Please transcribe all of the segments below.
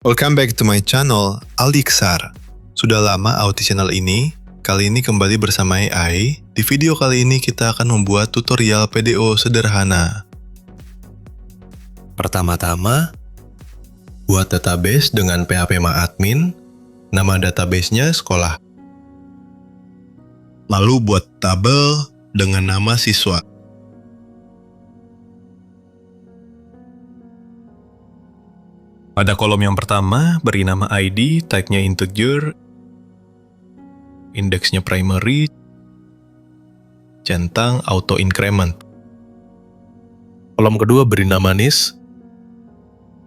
Welcome back to my channel, Aldi Ksar. Sudah lama out di channel ini, kali ini kembali bersama AI. Di video kali ini kita akan membuat tutorial PDO sederhana. Pertama-tama, buat database dengan PHP MyAdmin, nama databasenya sekolah. Lalu buat tabel dengan nama siswa. Pada kolom yang pertama, beri nama ID, type-nya integer, indeksnya primary, centang auto increment. Kolom kedua beri nama nis,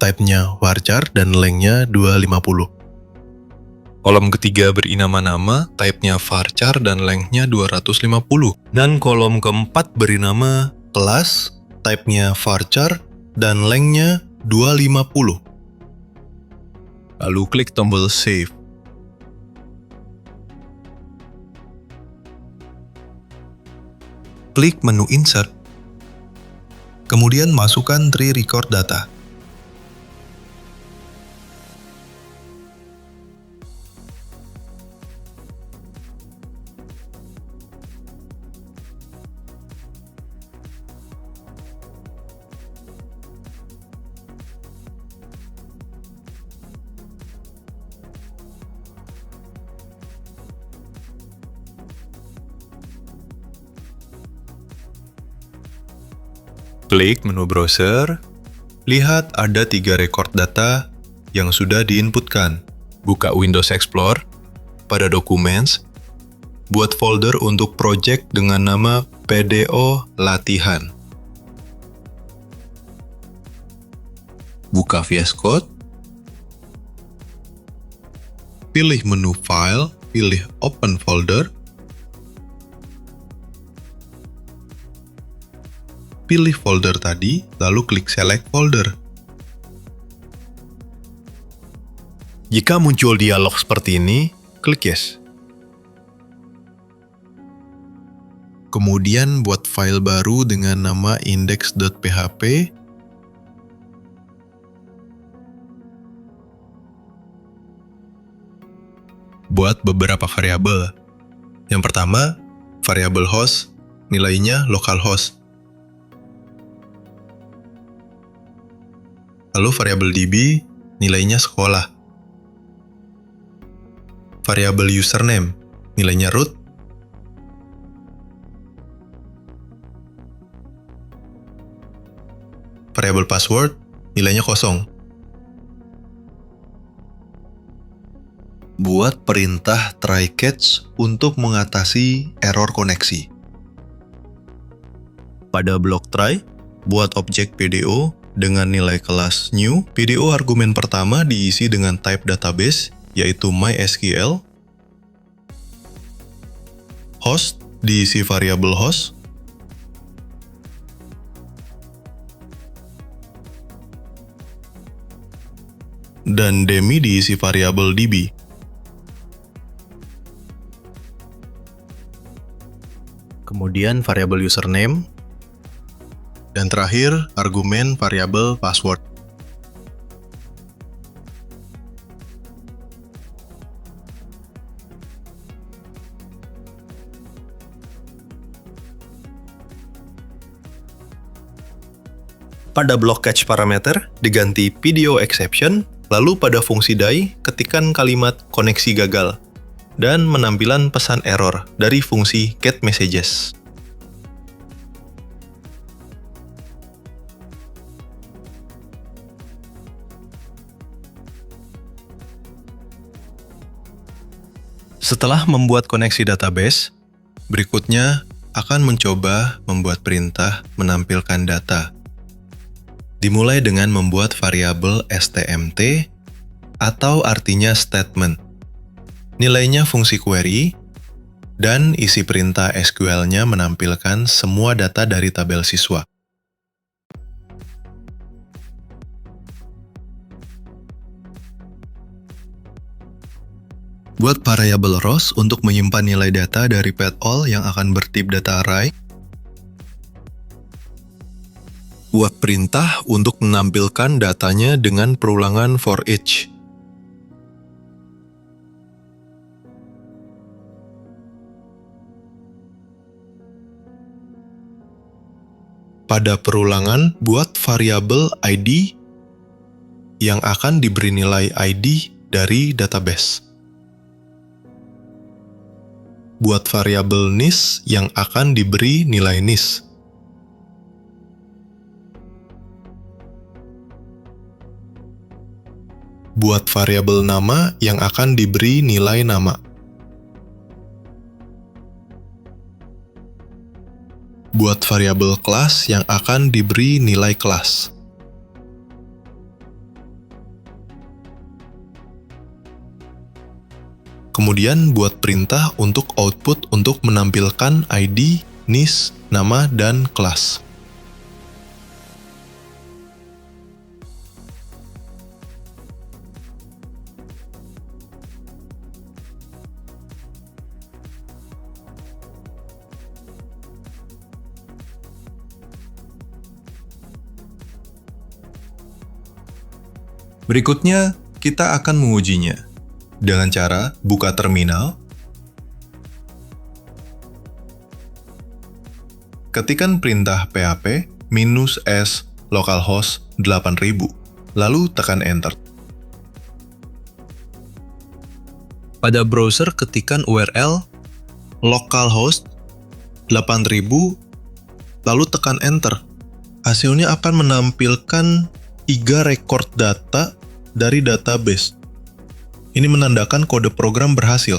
type-nya varchar dan length-nya 250. Kolom ketiga beri nama-nama, type-nya varchar dan length-nya 250. Dan kolom keempat beri nama kelas, type-nya varchar dan length-nya 250. Lalu klik tombol Save. Klik menu Insert. Kemudian masukkan tree record data. Klik menu browser, lihat ada 3 record data yang sudah diinputkan. Buka Windows Explorer, pada Documents, buat folder untuk project dengan nama PDO Latihan. Buka VS Code, pilih menu File, pilih Open Folder, pilih folder tadi, lalu klik Select Folder. Jika muncul dialog seperti ini, klik Yes. Kemudian buat file baru dengan nama index.php. Buat beberapa variabel. Yang pertama, variabel host, nilainya localhost. Lalu variabel DB, nilainya sekolah. Variabel username, nilainya root. Variabel password, nilainya kosong. Buat perintah try catch untuk mengatasi error koneksi. Pada blok try, buat objek PDO dengan nilai kelas new. PDO argumen pertama diisi dengan type database, yaitu MySQL. Host diisi variabel host. Dan demi diisi variabel DB. Kemudian variabel username. Dan terakhir, argumen variabel password. Pada blok catch parameter, diganti PDO exception, lalu pada fungsi die, ketikkan kalimat koneksi gagal, dan menampilan pesan error dari fungsi getMessages. Setelah membuat koneksi database, berikutnya akan mencoba membuat perintah menampilkan data. Dimulai dengan membuat variabel stmt atau artinya statement. Nilainya fungsi query, dan isi perintah SQL-nya menampilkan semua data dari tabel siswa. Buat variabel rows untuk menyimpan nilai data dari pad all yang akan bertip data array. Buat perintah untuk menampilkan datanya dengan perulangan for each. Pada perulangan, buat variabel ID yang akan diberi nilai ID dari database. Buat variabel nis yang akan diberi nilai nis. Buat variabel nama yang akan diberi nilai nama. Buat variabel kelas yang akan diberi nilai kelas. Kemudian buat perintah untuk output untuk menampilkan ID, nis, nama, dan kelas. Berikutnya, kita akan mengujinya dengan cara buka terminal, ketikkan perintah php -s localhost 8000, lalu tekan enter. Pada browser ketikkan URL localhost 8000, lalu tekan enter. Hasilnya akan menampilkan 3 record data dari database. Ini menandakan kode program berhasil.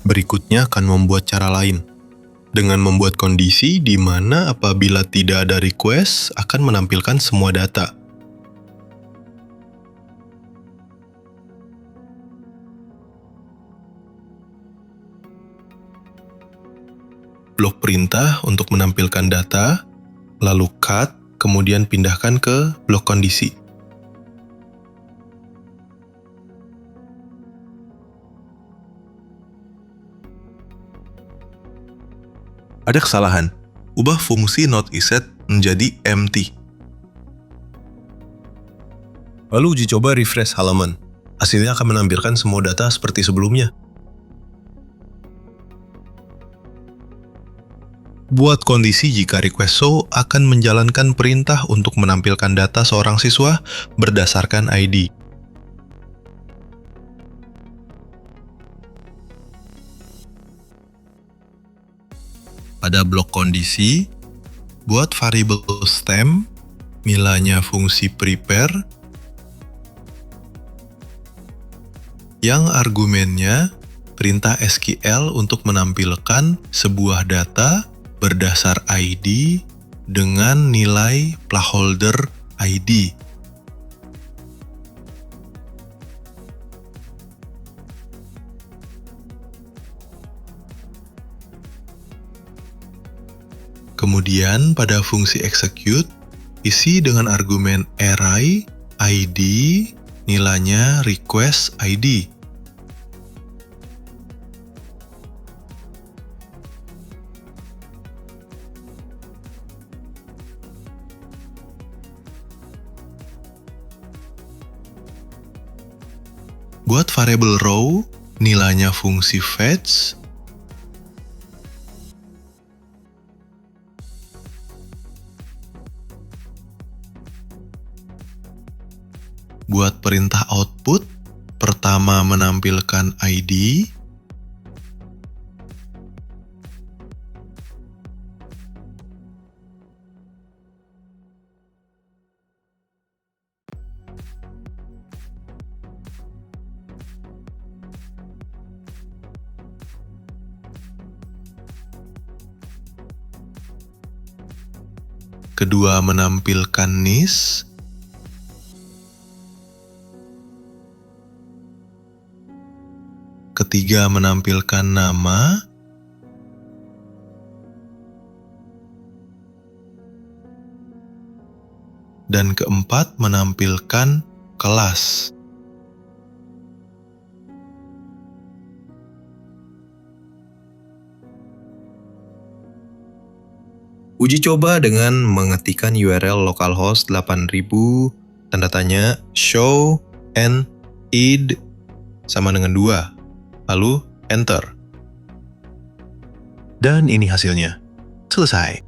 Berikutnya akan membuat cara lain, dengan membuat kondisi di mana apabila tidak ada request akan menampilkan semua data. Blok perintah untuk menampilkan data, lalu cut, kemudian pindahkan ke blok kondisi. Ada kesalahan. Ubah fungsi notiset menjadi empty. Lalu uji coba refresh halaman. Hasilnya akan menampilkan semua data seperti sebelumnya. Buat kondisi jika request show akan menjalankan perintah untuk menampilkan data seorang siswa berdasarkan ID. Pada blok kondisi, buat variabel stem, nilainya fungsi prepare, yang argumennya perintah SQL untuk menampilkan sebuah data berdasar ID dengan nilai placeholder ID. Kemudian pada fungsi execute, isi dengan argumen array ID, nilainya request ID. Buat variabel row, nilainya fungsi fetch. Buat perintah output, pertama menampilkan ID. Kedua menampilkan nis. Ketiga menampilkan nama. Dan keempat menampilkan kelas. Uji coba dengan mengetikkan URL localhost 8000 tanda tanya show and id sama dengan 2. Lalu Enter. Dan ini hasilnya. Selesai.